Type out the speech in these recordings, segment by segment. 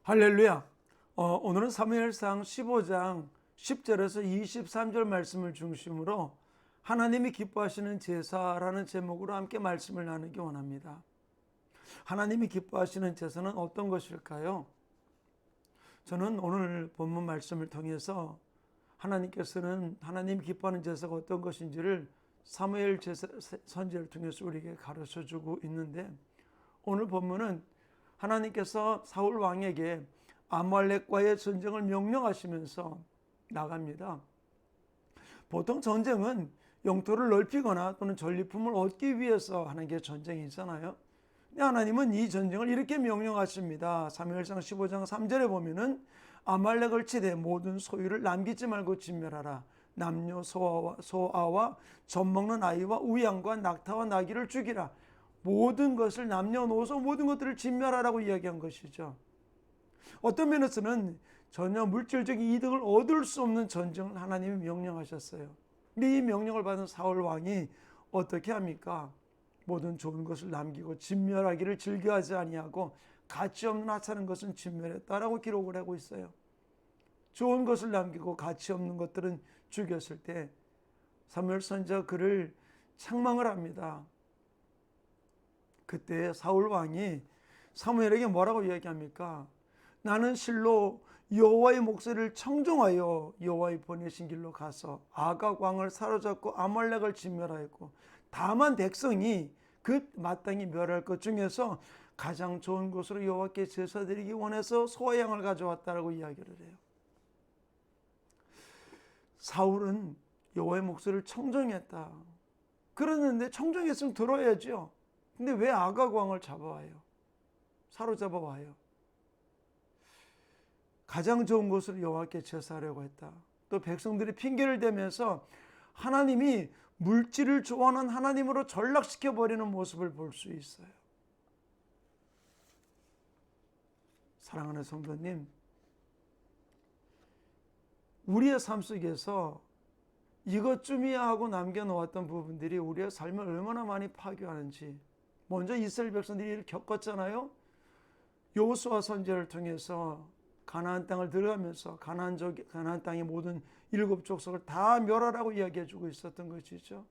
할렐루야. 오늘은 사무엘상 15장 10절에서 23절 말씀을 중심으로 하나님이 기뻐하시는 제사라는 제목으로 함께 말씀을 나누기 원합니다. 하나님이 기뻐하시는 제사는 어떤 것일까요? 저는 오늘 본문 말씀을 통해서 하나님께서는 하나님이 기뻐하는 제사가 어떤 것인지를 사무엘 선지를 통해서 우리에게 가르쳐주고 있는데, 오늘 본문은 하나님께서 사울 왕에게 아말렉과의 전쟁을 명령하시면서 나갑니다. 보통 전쟁은 영토를 넓히거나 또는 전리품을 얻기 위해서 하는 게 전쟁이잖아요. 근데 하나님은 이 전쟁을 이렇게 명령하십니다. 사무엘상 15장 3절에 보면은 아말렉을 치되 모든 소유를 남기지 말고 진멸하라. 남녀 소아와 젖먹는 아이와 우양과 낙타와 나귀를 죽이라. 모든 것을 남녀노소 모든 것들을 진멸하라고 이야기한 것이죠. 어떤 면에서는 전혀 물질적인 이득을 얻을 수 없는 전쟁을 하나님이 명령하셨어요. 근데 이 명령을 받은 사울 왕이 어떻게 합니까? 모든 좋은 것을 남기고 진멸하기를 즐겨하지 아니하고 가치 없는 하찮은 것은 진멸했다라고 기록을 하고 있어요. 좋은 것을 남기고 가치 없는 것들은 죽였을 때 사무엘 선지자가 그를 책망을 합니다. 그때 사울 왕이 사무엘에게 뭐라고 이야기합니까? 나는 실로 여호와의 목소리를 청종하여 여호와의 보내신 길로 가서 아각 왕을 사로잡고 아말렉을 진멸하였고, 다만 백성이 그 마땅히 멸할 것 중에서 가장 좋은 것으로 여호와께 제사드리기 원해서 소와 양을 가져왔다라고 이야기를 해요. 사울은 여호와의 목소리를 청종했다. 그러는데 청종했으면 들어야죠. 근데 왜 아각 왕을 잡아와요? 사로잡아 와요. 가장 좋은 것으로 여호와께 제사하려고 했다. 또 백성들이 핑계를 대면서 하나님이 물질을 좋아하는 하나님으로 전락시켜 버리는 모습을 볼 수 있어요. 사랑하는 성도님, 우리의 삶 속에서 이것쯤이야 하고 남겨놓았던 부분들이 우리의 삶을 얼마나 많이 파괴하는지, 먼저 이스라엘 백성들이 겪었잖아요. 여호수아 선지자를 통해서 가나안 땅을 들어가면서 가나안 땅의 모든 7족속을 다 멸하라고 이야기해주고 있었던 것이죠.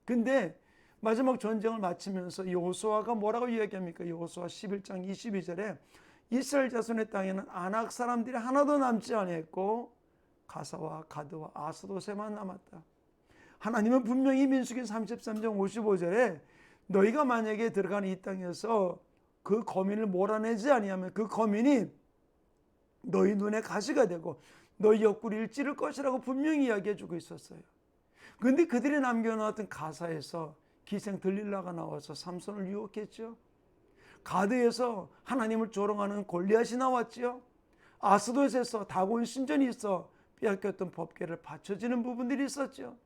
근데 마지막 전쟁을 마치면서 여호수아가 뭐라고 이야기합니까? 여호수아 11장 22절에 이스라엘 자손의 땅에는 아낙 사람들이 하나도 남지 아니했고 가사와 가드와 아스도세만 남았다. 하나님은 분명히 민수기 33장 55절에 너희가 만약에 들어가는 이 땅에서 그 거민을 몰아내지 아니하면 그 거민이 너희 눈에 가시가 되고 너희 옆구리를 찌를 것이라고 분명히 이야기해 주고 있었어요. 그런데 그들이 남겨놓았던 가사에서 기생 들릴라가 나와서 삼손을 유혹했죠. 가드에서 하나님을 조롱하는 골리앗이 나왔죠. 아스돗에서 다곤 신전이 있어 빼앗겼던 법궤를 받쳐지는 부분들이 있었죠.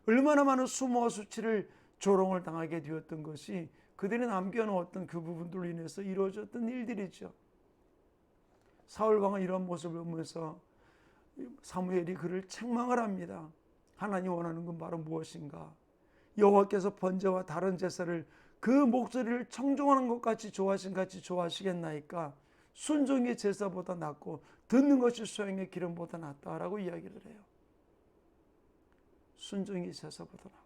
얼마나 많은 수모와 수치를 조롱을 당하게 되었던 것이 그들이 남겨놓았던 그 부분들로 인해서 이루어졌던 일들이죠. 사울 왕은 이런 모습을 보면서 사무엘이 그를 책망을 합니다. 하나님 원하는 건 바로 무엇인가? 여호와께서 번제와 다른 제사를 그 목소리를 청종하는 것 같이 좋아하신 같이 좋아하시겠나이까? 순종의 제사보다 낫고 듣는 것이 소양의 기름보다 낫다라고 이야기를 해요. 순종의 제사보다 낫고.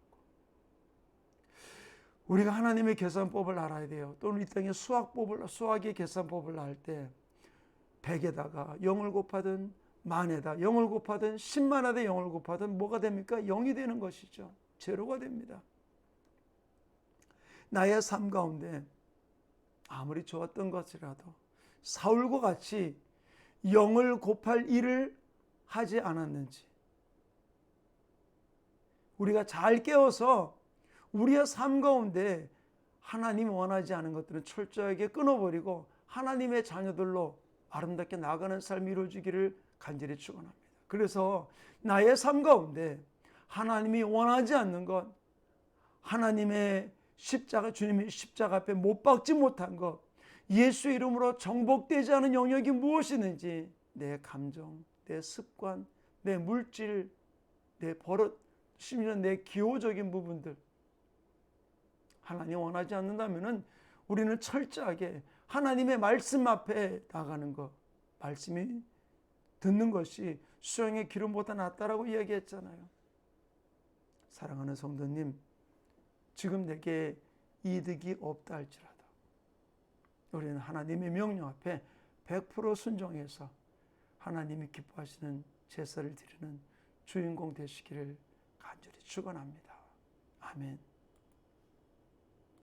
우리가 하나님의 계산법을 알아야 돼요. 또는 이 땅의 수학의 계산법을 알 때 100에다가 0을 곱하든 만에다 0을 곱하든 10만에다 0을 곱하든 뭐가 됩니까? 0이 되는 것이죠. 제로가 됩니다. 나의 삶 가운데 아무리 좋았던 것이라도 사울과 같이 0을 곱할 일을 하지 않았는지 우리가 잘 깨워서 우리의 삶 가운데 하나님이 원하지 않은 것들은 철저하게 끊어버리고 하나님의 자녀들로 아름답게 나가는 삶이 이루어지기를 간절히 축원합니다. 그래서 나의 삶 가운데 하나님이 원하지 않는 것, 하나님의 십자가, 주님의 십자가 앞에 못 박지 못한 것, 예수 이름으로 정복되지 않은 영역이 무엇이든지 내 감정, 내 습관, 내 물질, 내 버릇, 심지어 내 기호적인 부분들, 하나님 원하지 않는다면 우리는 철저하게 하나님의 말씀 앞에 나가는 것, 말씀이 듣는 것이 수양의 기름보다 낫다라고 이야기했잖아요. 사랑하는 성도님, 지금 내게 이득이 없다 할지라도 우리는 하나님의 명령 앞에 100% 순종해서 하나님이 기뻐하시는 제사를 드리는 주인공 되시기를 간절히 축원합니다. 아멘.